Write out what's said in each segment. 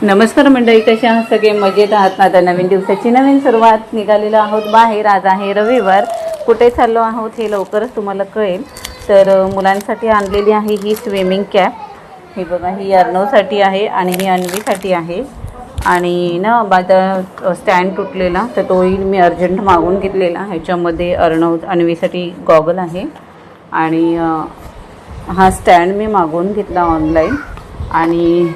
नमस्कार मंडळी, कशा आहात सगळे? मजेत आहात ना? आता नवीन दिवसाची नवीन सुरुवात, निघालेलो आहोत बाहेर. आज आहे रविवार. कुठे चाललो आहोत हे लवकरच तुम्हाला कळेल. तर मुलांसाठी आणलेली आहे ही स्विमिंग कॅप. ही बघा, ही अर्णवसाठी आहे आणि ही अन्वीसाठी आहे. आणि ना माझा स्टँड तुटलेला, तर तोही मी अर्जंट मागून घेतलेला. ह्याच्यामध्ये अन्वीसाठी गॉगल आहे आणि हा स्टँड मी मागवून घेतला ऑनलाईन. आणि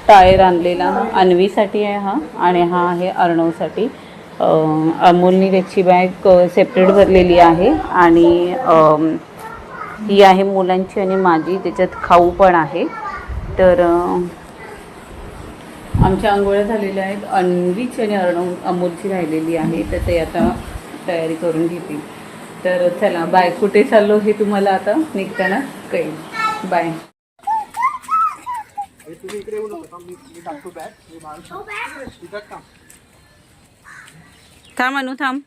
टायर आणलेला अन्वीसाठी आहे हा, आणि हा आहे अर्णवसाठी. अमोलनी त्याची बॅग सेपरेट भरलेली आहे. आणि ही आहे मुलांची आणि माझी, त्याच्यात खाऊ पण आहे. तर आमच्या आंघोळ्या झालेल्या आहेत. अन्वीची आणि अमोलची राहिलेली आहे, तर ते आता तयारी करून घेतील. तर चला बाय. कुठे चाललो हे तुम्हाला आता निघताना कळेल. बाय. थांब अनु, थांब.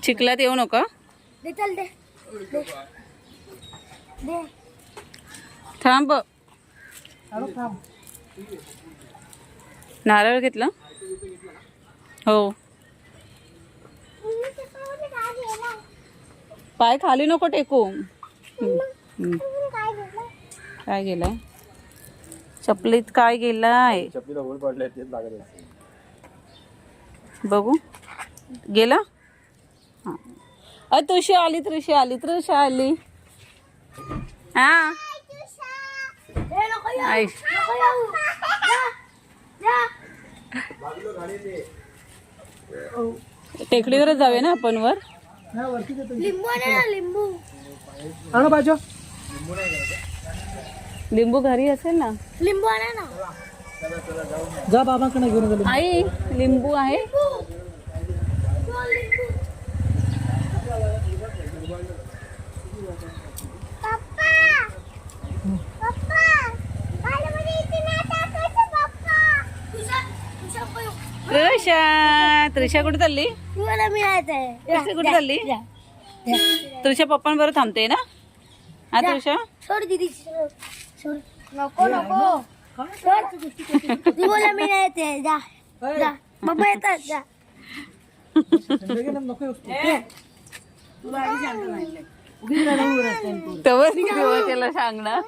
चिखलात येऊ नका. थांब. नारळ घेतला? हो. पाय खाली नको टेकू. काय गेलाय? चपलीत काय गेलाय? बघू. गेला? तुळशी आली, तुळशी आली, तुळशी आली. हा टेकडीवरच जाऊया ना आपण वर. लिंबू घरी असेल ना? लिंबू आणा ना. जा बाबाकडे घेऊन जा. आई लिंबू आहे? त्रिशा, त्रिशा कुठे चालली? कुठे चालली? त्रिशा पप्पांबरोबर थांबते ना? हा त्रिशा, सोड दीदी, सोड. नको नको. ती बोला मी नाही येते. जा जा, बाबा येतात. जा. त्याला सांग ना.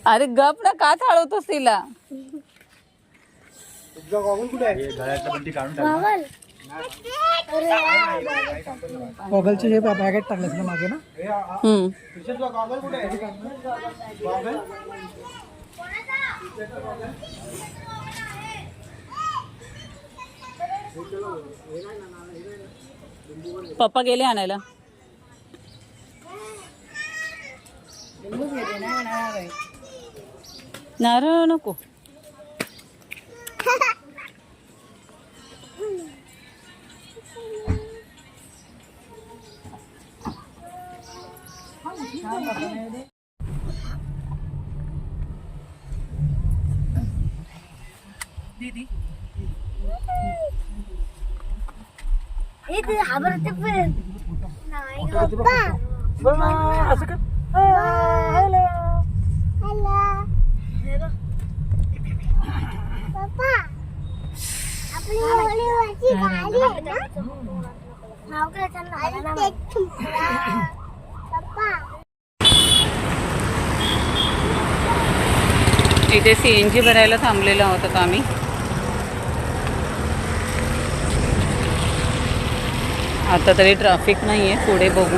अरे गप ना, का थाळवतोस तिला? गॉगलचे हे पॅकेट टाकलेस ना मागे ना. पप्पा गेले आणायला. नारळ नको. दीदी इथे हाबरते पण नाही पप्पा. असं का? हॅलो हॅलो पप्पा, आपली ओळीवरची गाडी आहे ना? नाव काय त्यांना? पप्पा इथे CNG भरायला थांबलेलो आहोत का आम्ही. आता तरी ट्रॅफिक नाही आहे, पुढे बघू.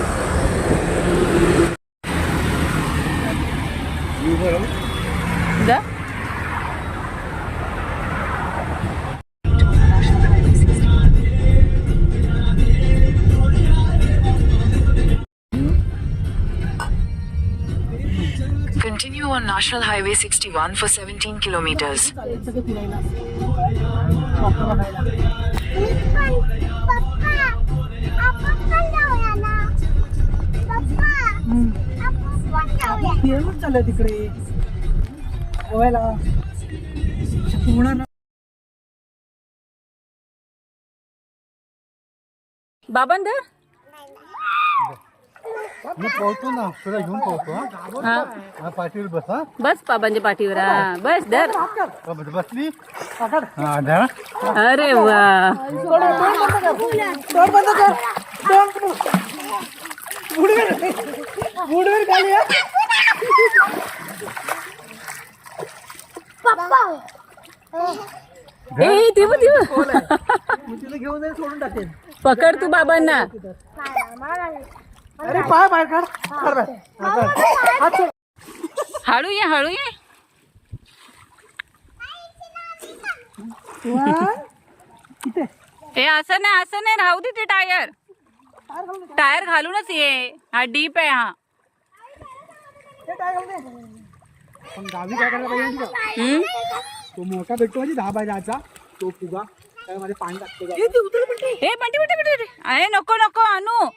जा. Continue on National Highway 61 for 17 kilometers. चाललंय तिकडे गोव्याला. होणार ना. बाबांदर मी पोहतो ना, तुला घेऊन पोहतो. हा हा पाठीवर बस. हा बस बाबांच्या पाठीवर हा बस धर. बसली. हा धरा. अरे वा तोंड बंद कर. बुडवेर खाली. ए देव देव तिला घेऊन जाईल, सोडून टाकेल. पकड तू बाबांना. अरे पाय बाहेर काढ. काढ बाहेर. हात सोड. हळू ये हळू ये. इथे ए असं नाही राहू दे ते टायर. टायर घालूनच ये. हा डीप आहे हा. हे काय घालू दे. पण गावी काय करायला पाहिजे माहिती का? हम्म? तो मोठा भेटतो म्हणजे 10 बाय 10चा तो फुगा त्यामध्ये पाणी टाकतो. ए बंटी अरे नको नको आणू.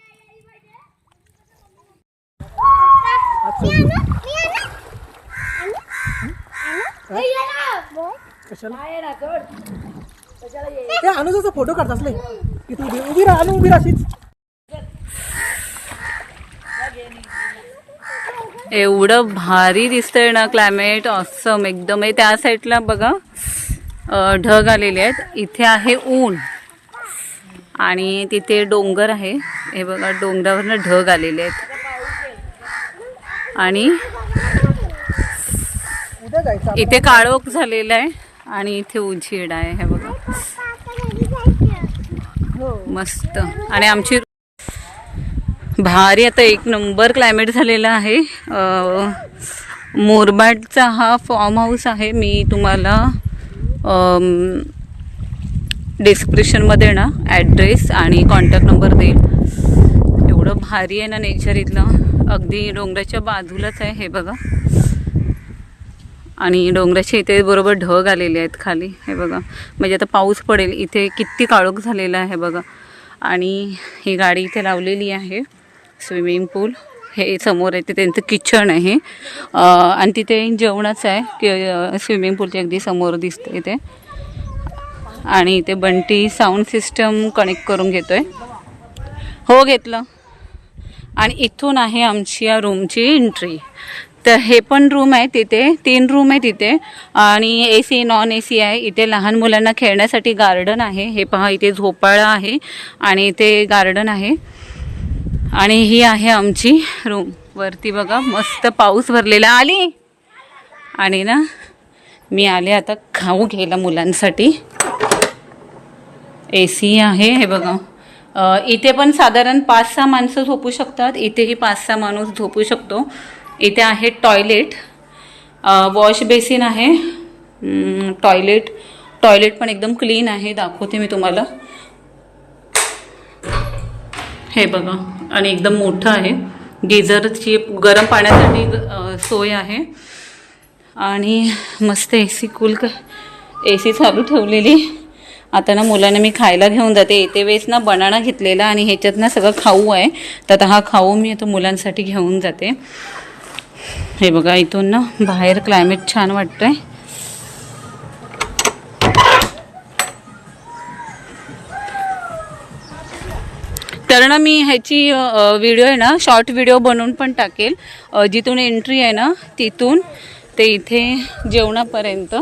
ते अनुजाचा फोटो काढतास नाही की तू उभी राहा. उभी राहाशीच. एवढं भारी दिसतंय ना क्लायमेट. ऑसम एकदम आहे. त्या साईडला बघा ढग आलेले आहेत. इथे आहे ऊन आणि तिथे डोंगर आहे. हे बघा डोंगरावरनं ढग आलेले आहेत आणि उद्या जायचं. इथे काळोख झालेला आहे आणि इथे उजेड आहे. हे बघा मस्त. आणि आमची भारी आता एक नंबर क्लायमेट झालेला आहे. मोरबाडचा हा फॉर्म हाऊस आहे. मी तुम्हाला डिस्क्रिप्शनमध्ये ना ॲड्रेस आणि कॉन्टॅक्ट नंबर देईल. एवढं भारी आहे ना नेचर इथलं. अगदी डोंगराच्या बाजूलाच आहे हे बघा. आणि डोंगराच्या इथे बरोबर ढग आलेले आहेत खाली. हे बघा म्हणजे आता पाऊस पडेल. इथे किती काळोख झालेला आहे बघा. आणि ही गाडी इथे लावलेली आहे. स्विमिंग पूल हे समोर आहे ते त्यांचं किचन आहे. आणि तिथे जेवणाचं आहे की स्विमिंग पूलच्या अगदी समोर दिसते इथे. आणि इथे बंटी साऊंड सिस्टम कनेक्ट करून घेतो आहे. हो घेतलं. आणि इथून आहे आमची या रूमची एंट्री. तर हे पण रूम आहे. तिथे 3 रूम आहे तिथे. आणि AC नॉन AC आहे. इथे लहान मुलांना खेळण्यासाठी गार्डन आहे. हे पहा इथे झोपाळा आहे आणि इथे गार्डन आहे. आणि ही आहे आमची रूम. वरती बघा मस्त पाऊस भरलेला आली. आणि ना मी आले आता खाऊ घ्यायला मुलांसाठी. AC आहे हे बघा. इथे पण साधारण 5-6 माणसं झोपू शकतात. इथेही 5-6 माणूस झोपू शकतो. इथे आहे टॉयलेट, वॉश बेसिन आहे. टॉयलेट पण एकदम क्लीन आहे. दाखवते मी तुम्हाला. हे बघा. आणि एकदम मोठं आहे. गिझरची गरम पाण्यासाठी सोय आहे. आणि मस्त AC चालू ठेवलेली. आता ना मुलांना मी खायला घेऊन जाते. येते वेळेस ना बनाना घेतलेला आणि ह्याच्यात ना सगळं खाऊ आहे. तर आता हा खाऊ मी आता मुलांसाठी घेऊन जाते. हे बघा इथून ना बाहेर क्लायमेट छान वाटतंय. तर ना मी ह्याची व्हिडिओ आहे ना शॉर्ट व्हिडिओ बनवून पण टाकेल. जिथून एंट्री आहे ना तिथून ते इथे जेवणापर्यंत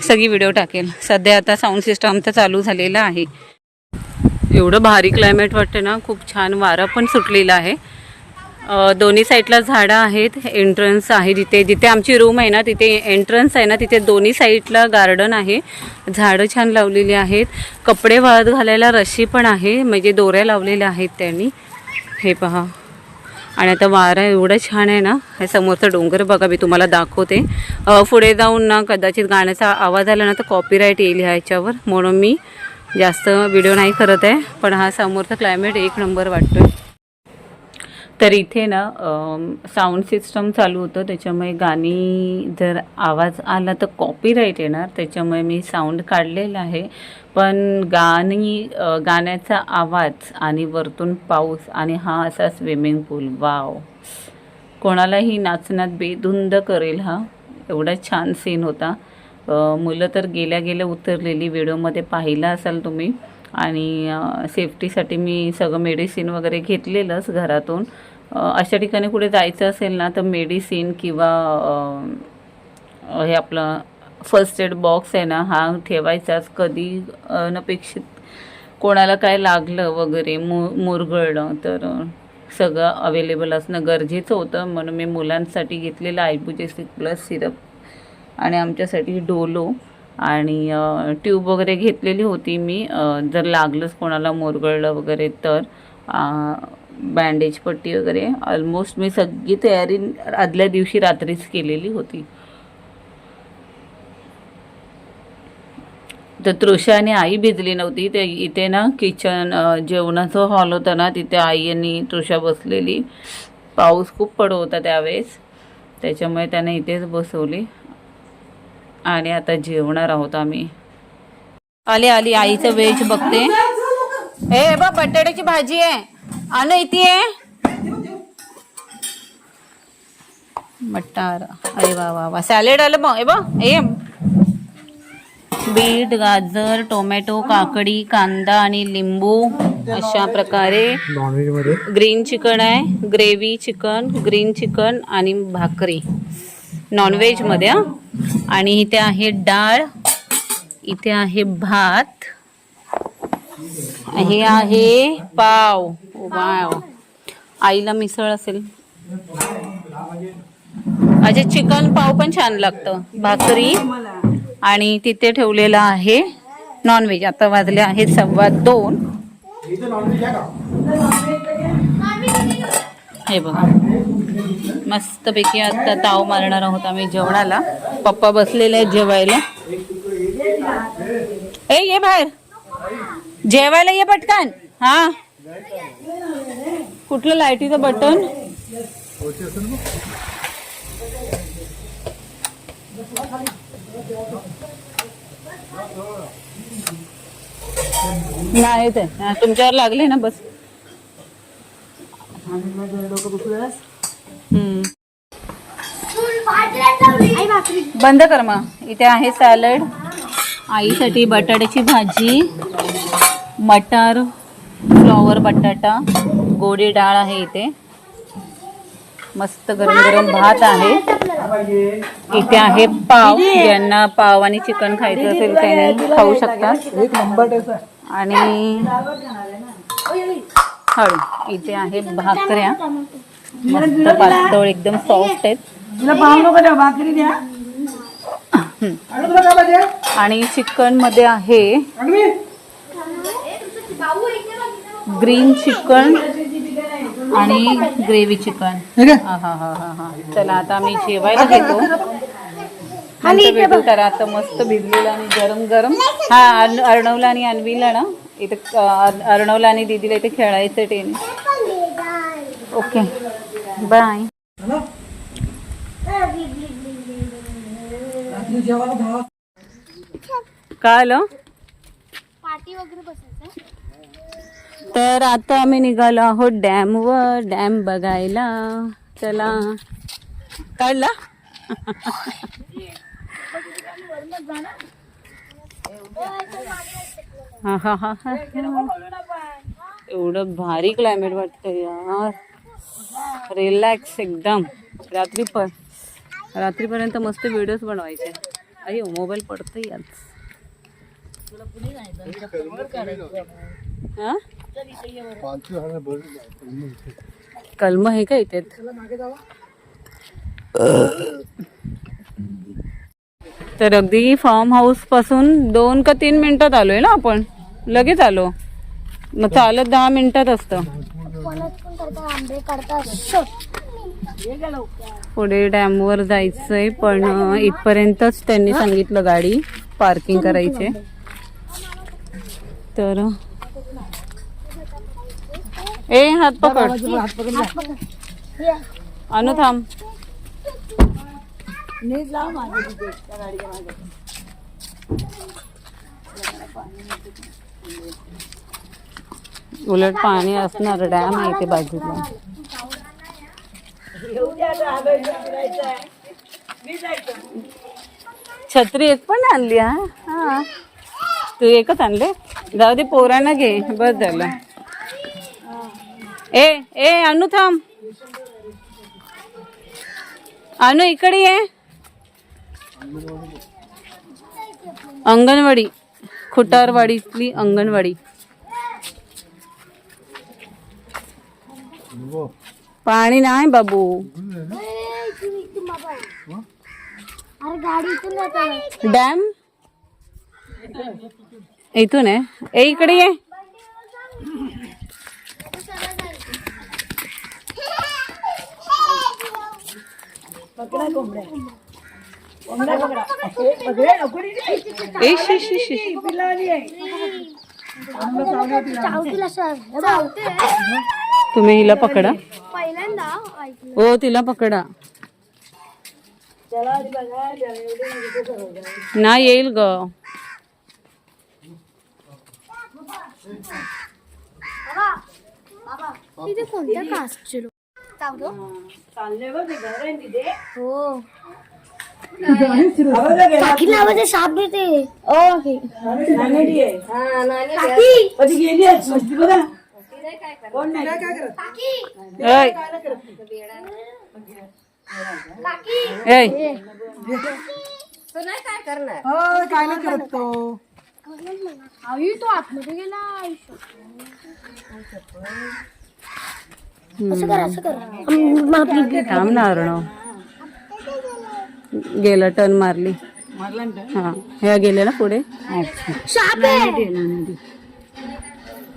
सगळी व्हिडिओ टाकेल. सध्या आता साऊंड सिस्टम आमचा चालू झालेला आहे. एवढं भारी क्लायमेट वाटतं ना. खूप छान वारा पण सुटलेला आहे. दोन्ही साईडला झाडं आहेत. एंट्रन्स आहे जिथे आमची रूम आहे ना तिथे एंट्रन्स आहे ना तिथे दोन्ही साईडला गार्डन आहे. झाडं छान लावलेली आहेत. कपडे वाळत घालायला रशी पण आहे. म्हणजे दोऱ्या लावलेल्या आहेत त्यांनी. हे पहा. आणि आता वारा एवढं छान आहे ना. हे समोरचा डोंगर बघा मी तुम्हाला दाखवते. पुढे जाऊन ना कदाचित गाण्याचा आवाज आला ना तर कॉपीराईट येईल ह्याच्यावर. म्हणून मी जास्त व्हिडिओ नाही करत आहे. पण हा समोरचा क्लायमेट एक नंबर वाटतोय. तर इथे ना साऊंड सिस्टम चालू होतं. त्याच्यामुळे गाणी जर आवाज आला तर कॉपीराईट येणार. त्याच्यामुळे मी साऊंड काढलेला आहे. पण गाण्याचा आवाज आणि वरतून पाऊस आणि हा असा स्विमिंग पूल वाव. कोणालाही नाचण्यात बेधुंद करेल हा. एवढा छान सीन होता. मुलं तर गेल्या उतरलेली. व्हिडिओमध्ये पाहिला असाल तुम्ही. आणि सेफ्टीसाठी मी सगळं मेडिसिन वगैरे घेतलेलंच घरातून. अशा ठिकाणी कुठे जायचं असेल ना तर मेडिसिन किंवा हे आपलं फर्स्ट एड बॉक्स आहे ना हा ठेवायचाच. कधी अनपेक्षित कोणाला काय लागलं वगैरे मुरगळलं तर सगळं अवेलेबल असणं गरजेचं होतं. म्हणून मी मुलांसाठी घेतलेलं आयबुजेसिक प्लस सिरप आणि आमच्यासाठी डोलो आणि ट्यूब वगैरे घेतलेली होती मी. जर लागलंच कोणाला मुरगळलं वगैरे तर बँडेज पट्टी वगैरे ऑलमोस्ट मी सगळी तयारी आदल्या दिवशी रात्रीच केलेली होती. तर तृषा आणि आई भिजली नव्हती. ते इथे ना किचन जेवणाचं हॉल होतं ना तिथे आई आणि तृषा बसलेली. पाऊस खूप पडत होता त्यावेळेस त्याच्यामुळे त्याने इथेच बसवली आणि आता जेवणार आहोत आम्ही. आली आली आईचं वेज बघते. ए बा बटाट्याची भाजी आहे आण इथे मटार. अरे वा वा वा सॅलेड आलं बघ. ए बा ए बीट गाजर टोमॅटो काकडी कांदा आणि लिंबू अशा प्रकारे. नॉनव्हेज मध्ये ग्रीन चिकन आहे ग्रेव्ही चिकन ग्रीन चिकन आणि भाकरी नॉनव्हेज मध्ये. आणि इथे आहे डाळ इथे आहे भात हे आहे पाव. वाव आईला मिसळ असेल. अच्छा चिकन पाव पण छान लागतं. भाकरी आणि तिथे ठेवलेलं आहे नॉनव्हेज. आता वाजले आहेत 2:15. हे बघा मस्तपैकी आता ताव मारणार आहोत आम्ही जेवणाला. पप्पा बसलेले आहेत जेवायला. ए ये बाहेर जेवायला ये पटकन. हा कुठलं लाईटीचं बटन. नाही ते तुमच्यावर लागले ना बस. बंद कर मग. इथे आहे सॅलड आईसाठी बटाट्याची भाजी मटार फ्लॉवर बटाटा गोडी डाळ आहे इथे. मस्त गरम गरम भात आहे. इथे आहे पाव. ज्यांना पाव आणि चिकन खायचं असेल त्यांनी खाऊ शकतात. आणि हळू इथे आहे भाकऱ्या मस्त पातळ एकदम सॉफ्ट आहेत. आणि चिकन मध्ये आहे ग्रीन चिकन आणि ग्रेव्ही चिकन. हा हा हा हा हा. चला आता आम्ही जेवायला घेतो. तर आता मस्त भिजलेला आणि गरम गरम. हा अर्णवला आणि अन्वीला ना इथे अर्णवला आणि दीदीला इथे खेळायचं टेनिस. Okay bye. काय आलं पार्टी वगैरे बसायचं. तर आता आम्ही निघालो आहोत डॅमवर. डॅम बघायला चला. काढला हा हा हा हा. एवढं भारी क्लायमेट वाटतं यार. रिलॅक्स एकदम. रात्रीपर्यंत मस्त व्हिडिओज बनवायचे. अयो मोबाईल पडतोय आज. हा कलम आहे का इथे. तर अगदी फार्म हाऊस पासून 2 का 3 मिनिटात आलोय ना आपण. लगेच आलो. मग चालत 10 मिनिटात असतं. पुढे डॅमवर जायचंय पण इथपर्यंतच त्यांनी सांगितलं गाडी पार्किंग करायचे. तर ए हात पकड अनु थांब. उलट पाणी असणार. डॅम आहे इथे बाजूला. छत्री एक पण आणली. हा तू एकच आणले, जाऊ दे पोरांना घे, बस झालं. ए ए अनु थांब, अनु इकडे ये. अंगणवाडी, खुटारवाडीतली अंगणवाडी. पाणी नाही बाबू. अरे गाडी इथून जाते. डॅम इथून आहे. ए इकडे ये. इश, इश, इश, इश. चावतीला सर तुम्ही हिला पकडा. पहिल्यांदा ऐकलं. हो तिला पकडा. नाही येईल ग. तिथे कोणत्या कास्टचे लोक चावतो? हो काकीला आवाज आहे, साप देते. ओके ऐ. ऐ. काय नाही करत तो. आई तो आतमध्ये गेला. असं कर असं कर. थांब ना अर्णव. गेला, टर्न मारली. हा ह्या गेले ना पुढे. साप आहे.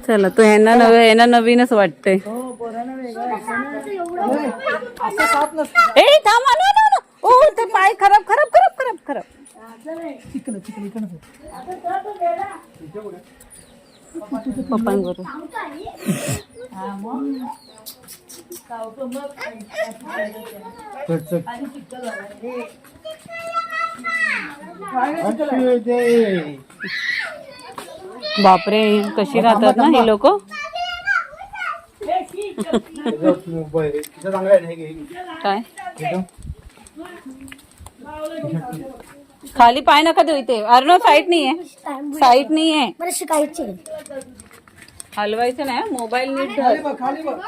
चला तो ह्यांना नवीनच वाटतंय. ए थांब अनु, अनु, अनु. ओ ते पाय खराब खराब खराब खराब खराब. पप्पांबरोबर. बापरे कशी राहतात ना ही लोक. काय खाली पाय नका देऊ इथे. अर्णव साईट नाहीये, साईट नाहीये. मला शिकायचे. हलवायचं नाही, मोबाईल नीट धर. खाली बघ.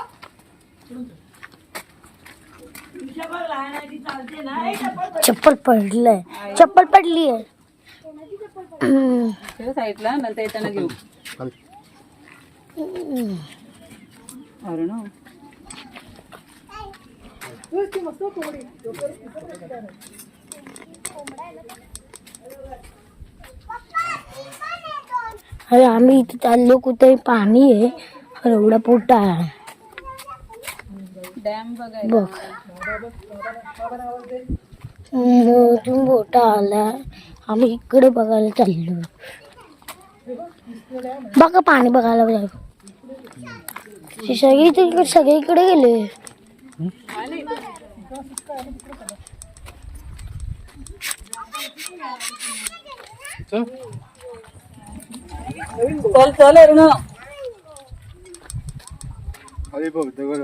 चप्पल पडलंय, चप्पल पडली आहे. साईटला नंतर येताना घेऊ. अर्णव अरे आम्ही इथे चाललो कुठे, पाणी आहे. अरे एवढा पोटा आहे डॅम बघायला. बघ. तुम्ही मोठा आला, आम्ही इकडे बघायला चाललो. बघा पाणी बघायला जाऊ. सगळीकडे गेले. चल चल अर्णव. अरे बघ दगड.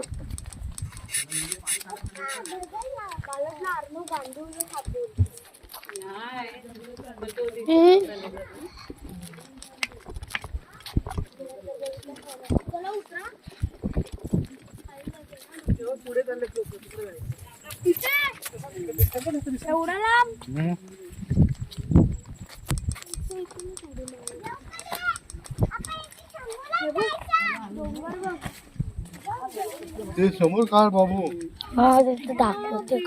एवढा लांब. ते समोर काढ बाबू. हा तिथे दाखवते.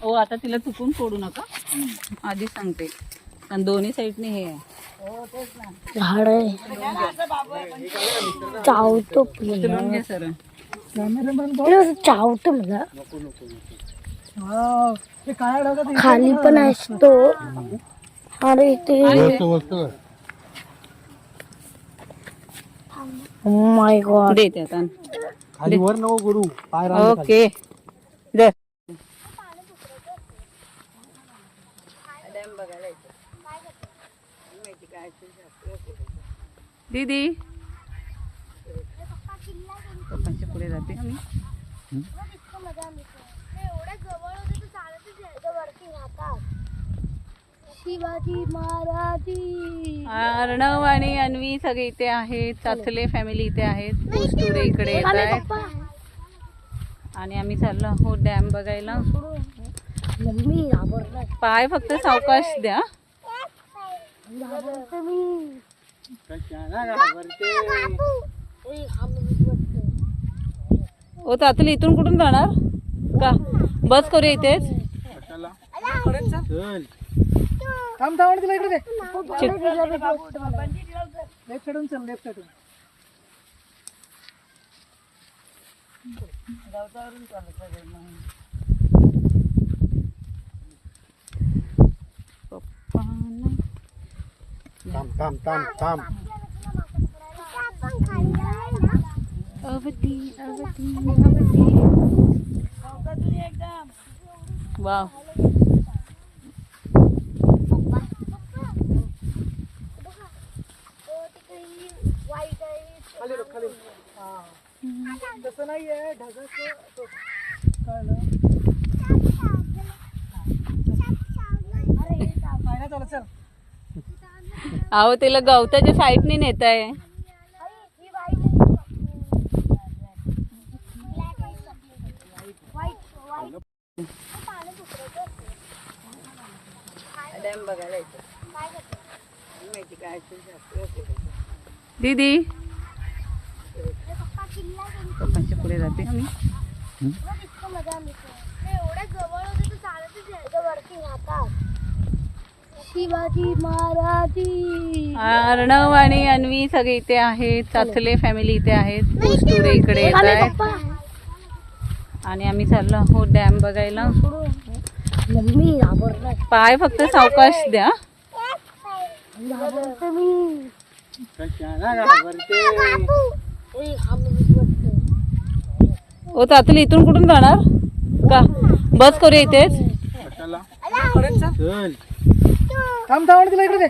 हो आता तिला चुकून सोडू नका, आधी सांगते. कारण दोन्ही साईडने हे आहे. झाड आहे. चावतो उचलून घे सर. चावतो मला. ते काय ढगात खाली पण असतो. अरे ते माय गॉड. दे ते आता. खाली वर नको गुरु. पाय ओके दे. दीदी पप्पांच्या पुढे जाते आम्ही. इतकं मजा आली. एवढ्या जवळ होते तर चालतच यायचं वरती राहतात. शिवाजी महाराजी. अर्णव आणि अन्वी सगळे इथे आहेत. चाचले फॅमिली इथे आहेत. पोस्टुरे इकडे येत आहेत. आणि आम्ही चाललो आहोत डॅम बघायला. मम्मी घाबरलाय. पाय फक्त सावकाश द्या. घाबरते मी. ओ चाचले इथून कुठून जाणार का? बस करूया इथेच. थांब थांब तिला इकडे दे. चिट- लेफ्ट साइडून चल, लेफ्ट साइडून. पप्पा नाही. थांब थांब थांब थांब. अवती अवती अवती. वाव. खाली बघ, खाली. हा. तसं नाहीये ढगाचं तो. कळलं? नाही ना, चला चल. अहो त्याला गवताच्या साईडने नेत आहे. दीदी पप्पांच्या पुढे जाते आम्ही. इतकं मजा आली. एवढ्या जवळ होते तर चालतच यायचं वरती राहतात. शिवाजी महाराजी. अर्णव आणि अन्वी सगळे इथे आहेत. चाचले फॅमिली इथे आहेत. पोस्टुरे इकडे येत आहेत. आणि आम्ही चाललो आहोत डॅम बघायला. मम्मी घाबरलाय. पाय फक्त सावकाश द्या. घाबरते मी. ओ चाचले इथून कुठून जाणार का? बस करूया इथेच. थांब थांब तिला इकडे दे.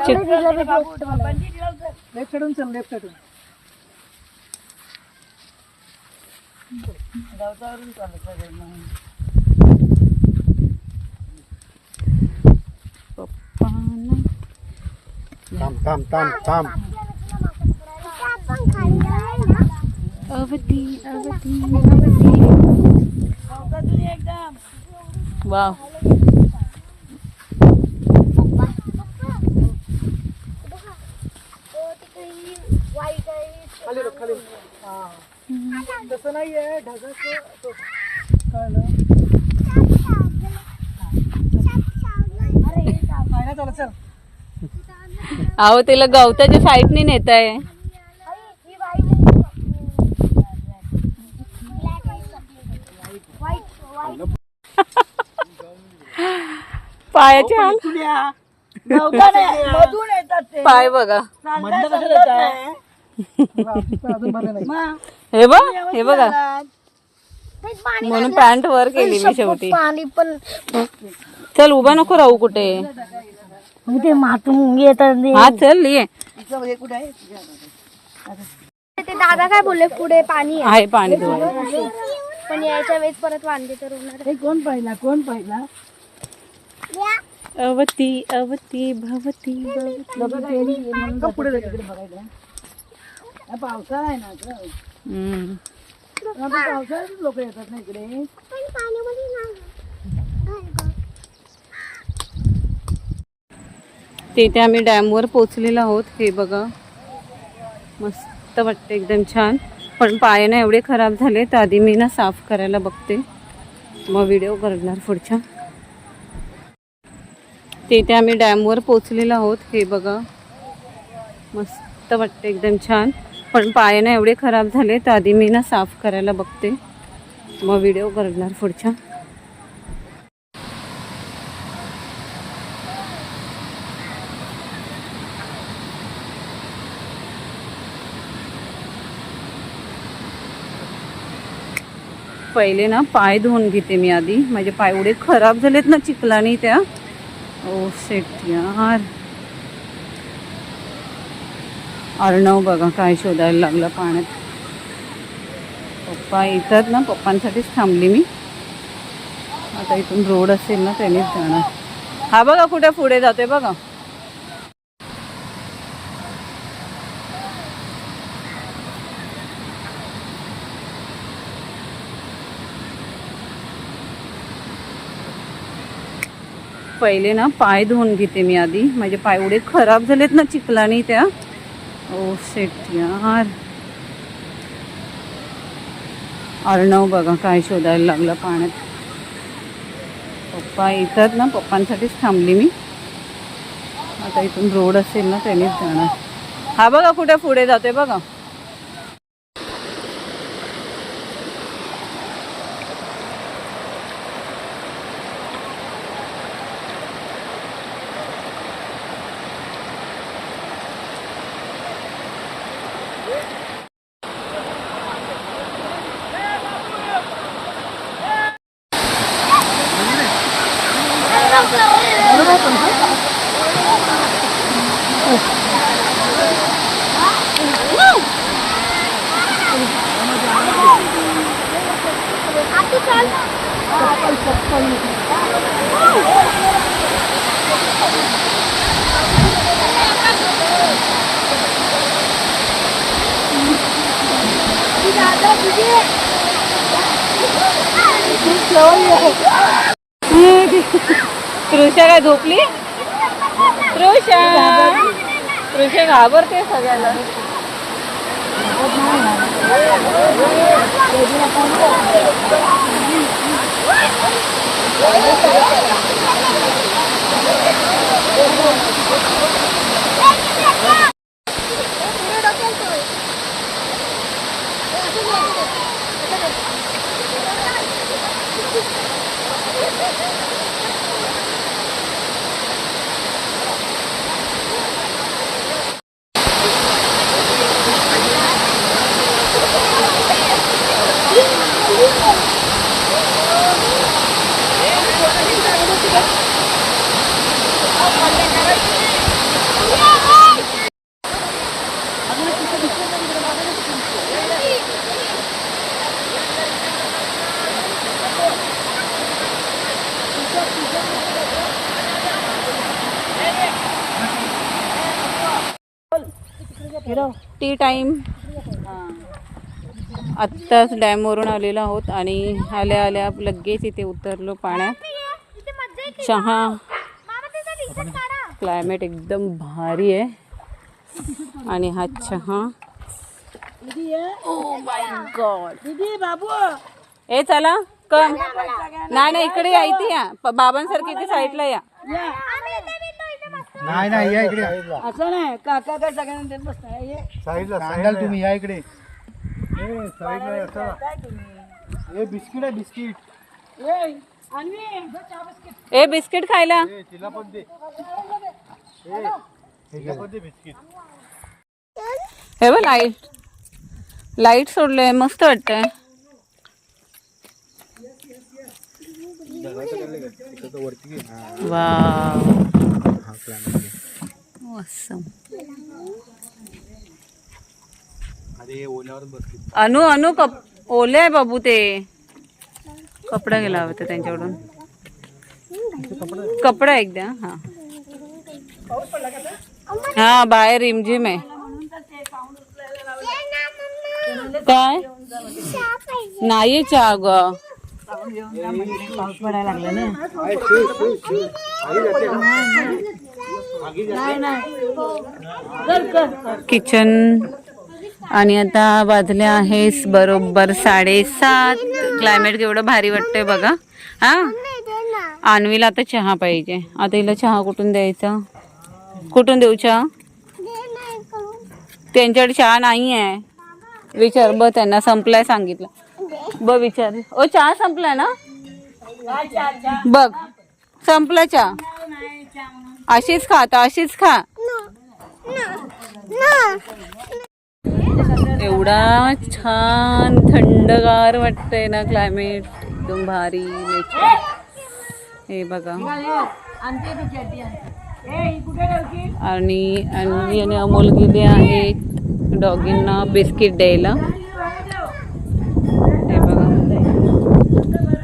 चिट- लेफ्ट साइडून चल, लेफ्ट साइडून. पप्पा नाही. थांब थांब थांब थांब. अवती अवती अवती. वाव. खाली बघ, खाली. हा. तसं नाहीये ढगाचं तो. कळलं? नाही ना, चला चल. अहो त्याला गवताच्या साईडने नेत आहे. पायाच्या पाय बघा. अजून भरलं नाही. हे बघ, हे बघा. म्हणून पॅन्ट वर केली मी शेवटी. पाणी पण चल उभा नको राहू कुठे. ते मातून येतात. हा चल ये. ते दादा काय बोलले पुढे पाणी आहे पाणी धुवायला. पण यायच्या वेळेस परत वांदे तर होणार. कोण पाहिला कोण पाहिला? अवती अवती भवती भवती. पुढे जा तिकडे बघायला. पावसाळा आहे ना ग. हम्म. पावसाळ्यात लोक येतात ना इकडे. तिथे आम्ही डॅमवर पोचलेलो आहोत. हे बघा मस्त वाटते एकदम छान. पण पाय ना एवढे खराब झाले तर आधी मी ना साफ करायला बघते, मग व्हिडिओ करणार पुढच्या. तिथे आम्ही डॅमवर पोचलेलो आहोत. हे बघा मस्त वाटते एकदम छान. पण पाय ना एवढे खराब झाले तर आधी मी ना साफ करायला बघते, मग व्हिडिओ करणार पुढच्या. पहिले ना पाय धुवून घेते मी आधी. माझे पाय एवढे खराब झालेत ना चिखलानी त्या. ओ शेट यार. अर्णव बघा काय शोधायला लागला पाण्यात. पप्पा येतात ना, पप्पांसाठीच थांबली मी. आता इथून रोड असेल ना त्यानेच जाणार. हा बघा कुठे पुढे जातोय बघा. पहिले ना पाय धुवून घेते मी आधी. माझे पाय एवढे खराब झालेत ना चिखलानी त्या. ओ शेट यार. अर्णव बघा काय शोधायला लागला पाण्यात. पप्पा येतात ना, पप्पांसाठीच थांबली मी. आता इथून रोड असेल ना त्यानेच जाणार. हा बघा कुठे पुढे जातोय बघा. तृषा काय झोपली? तृषा घाबरते सगळ्याला. T time. आत्ताच डॅमवरून आलेलो आहोत आणि आल्या आल्या लगेच इथे उतरलो पाण्यात. चहा. क्लायमेट एकदम भारी आहे. आणि हा चहा. Oh my God. ए चला कम. नाही इकडे यायची या बाबांसारखी इथे साईडला या. नाही नाही या इकडे. असं नाही काका काय सगळ्यांना देत बसताय. साईडला साईडला तुम्ही या इकडे. साईडला असं. हे बिस्किट आहे बिस्किट. ए बिस्किट खायला. तिला पण दे. बिस्किट. हे बघ लाईट सोडलंय मस्त वाटतंय. Wow awesome. अनु ओले आहे बाबू. ते कपडा गेला हवं त्यांच्याकडून. कपडा एकदा. हा हा बाहेर रिमझिम आहे. काय नाही चहा ग. पाऊस पडायला लागला ना. किचन. आणि आता वाजले आहेस बरोबर 7:30. क्लायमेट केवढं भारी वाटतंय बघा. हा अन्वीला आता चहा पाहिजे. आता हिला चहा कुठून द्यायचा? कुठून देऊ चहा? त्यांच्याकडे चहा नाही आहे. विचार ब त्यांना. संपलाय सांगितलं ब विचार. ओ चहा संपलाय ना बघ. संपला चहा. अशीच खा आता अशीच खा. एवढा छान थंडगार वाटतंय ना क्लायमेट. एकदम भारी नेचर. हे बघा. आणि अन्वी आणि अमोल गेले आहेत डॉगींना बिस्किट द्यायला.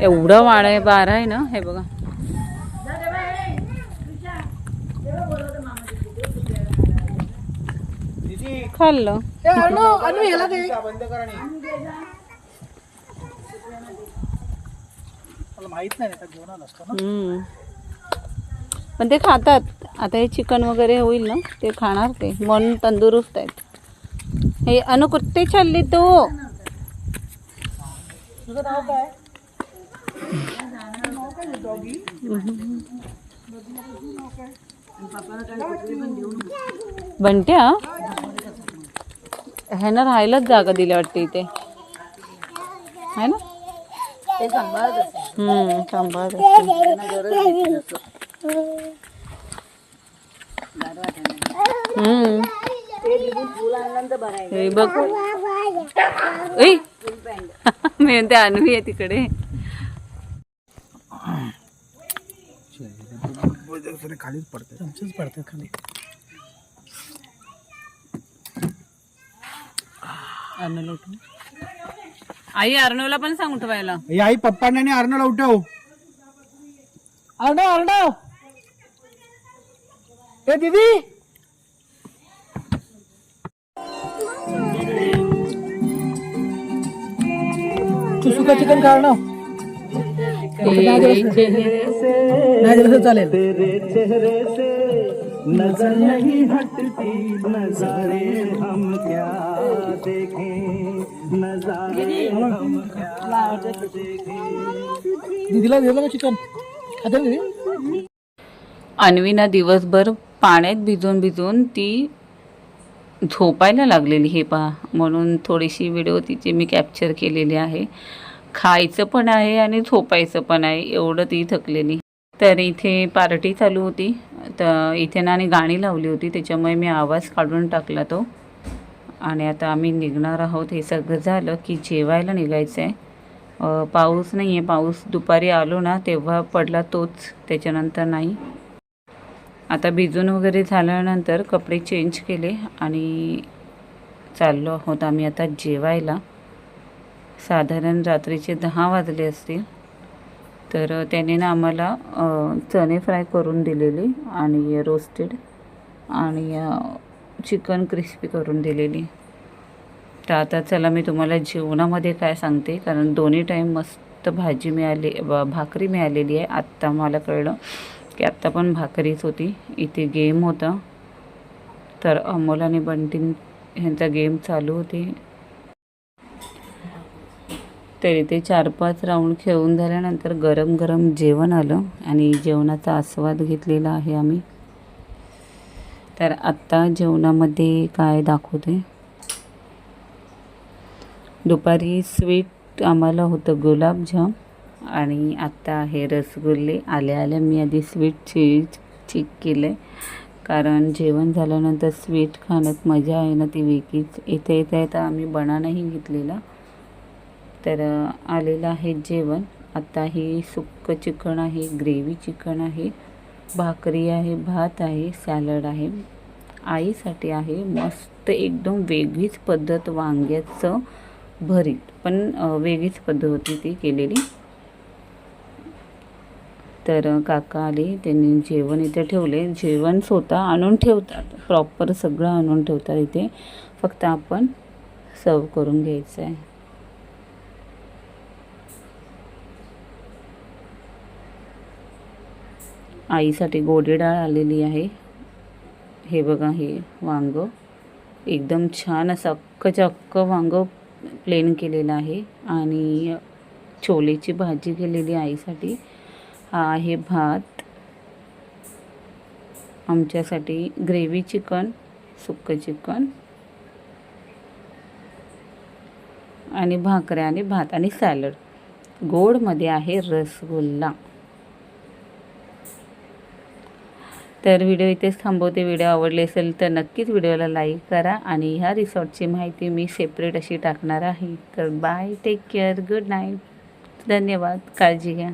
एवढं वाढ आहे, 12 आहे ना, हे बघा. खाल्लं. बंद करा नाही. मला माहित नाही का घेऊन नसतं ना. पण ते खातात. आता हे चिकन वगैरे होईल ना, ते खाणार ते, म्हणून तंदुरुस्त आहेत. हे अनु कुठे चालली तू? तुझं नाव काय? बंट्या ह्यानं राहायलाच जागा दिली वाटते इथे, है ना? सांभाळत हे बघ. मी म्हणते अन्वी आहे तिकडे. खालीच पडते, आमचेच पडते खाली. आई अर्णवला पण सांग उठवायला. आई पप्पांना आणि अर्णवला उठव. अर्णव ए दीदी. तू सुका चिकन खा ना. नाही चालेल. नजर नहीं हटती नजारे हम क्या देखें, नजारे हम क्या देखें. दीदीला दिलं का चिकन? आता दीदी अन्वीना दिवसभर पाण्यात भिजून ती झोपायला लागलेली, हे पहा. म्हणून थोडीशी व्हिडिओ तिची मी कॅप्चर केलेली आहे. खायचं पण आहे आणि झोपायचं पण आहे, एवढं ती थकलेली. तर इथे पार्टी चालू होती, तर इथे ना आणि गाणी लावली होती, त्याच्यामुळे मी आवाज काढून टाकला तो. आणि आता आम्ही निघणार आहोत. हे सगळं झालं की जेवायला निघायचं आहे. पाऊस नाही आहे, पाऊस दुपारी आलो ना तेव्हा पडला तोच, त्याच्यानंतर नाही. आता भिजून वगैरे झाल्यानंतर कपडे चेंज केले आणि चाललो आहोत आम्ही आता जेवायला. साधारण रात्रीचे 10 वाजले असतील. तर त्याने ना आम्हाला चणे फ्राय करून दिलेली आणि रोस्टेड आणि चिकन क्रिस्पी करून दिलेली. तर आता चला मी तुम्हाला जेवणामध्ये काय सांगते, कारण दोन्ही टाईम मस्त भाजी मिळाली, भाकरी मिळालेली आहे. आत्ता मला कळलं की आत्ता पण भाकरीच होती. इथे गेम होता, तर अमोल आणि बंटी ह्यांचा गेम चालू होती. तर इथे 4-5 राऊंड खेळून झाल्यानंतर गरम गरम जेवण आलं आणि जेवणाचा आस्वाद घेतलेला आहे आम्ही. तर आत्ता जेवणामध्ये काय दाखवते, दुपारी स्वीट आम्हाला होतं गुलाबजाम आणि आत्ता आहे रसगुल्ले. आल्या मी आधी स्वीट चेक केलं आहे, कारण जेवण झाल्यानंतर स्वीट खाण्यात मजा आहे ना ती वेगळीच. इथे तर आम्ही बनानाही घेतलेला. तर आलेलं आहे जेवण. आता हे सुक्कं चिकन आहे, ग्रेव्ही चिकन आहे, भाकरी आहे, भात आहे, सॅलड आहे. आईसाठी आहे मस्त एकदम वेगळीच पद्धत, वांग्याचं भरीत, पण वेगळीच पद्धत होती ती केलेली. तर काका आले, त्यांनी जेवण इथे ठेवले. जेवण स्वतः आणून ठेवतात, प्रॉपर सगळं आणून ठेवतात इथे, फक्त आपण सर्व करून घ्यायचं आहे. आईसाठी गोडे डाळ आलेली आहे. हे बघा, हे वांगं एकदम छान असं अख्खच्या अख्खं वांगं प्लेन केलेलं आहे आणि छोलेची भाजी केलेली आईसाठी. हा आहे भात, आमच्यासाठी ग्रेव्ही चिकन, सुक्कं चिकन आणि भाकऱ्या आणि भात आणि सॅलड. गोडमध्ये आहे रसगुल्ला. तर व्हिडिओ इथेच थांबवते. व्हिडिओ आवडले असेल तर नक्कीच व्हिडिओला लाईक करा आणि ह्या रिसॉर्टची माहिती मी सेपरेट अशी टाकणार आहे. तर bye, take care, good night, धन्यवाद, काळजी घ्या.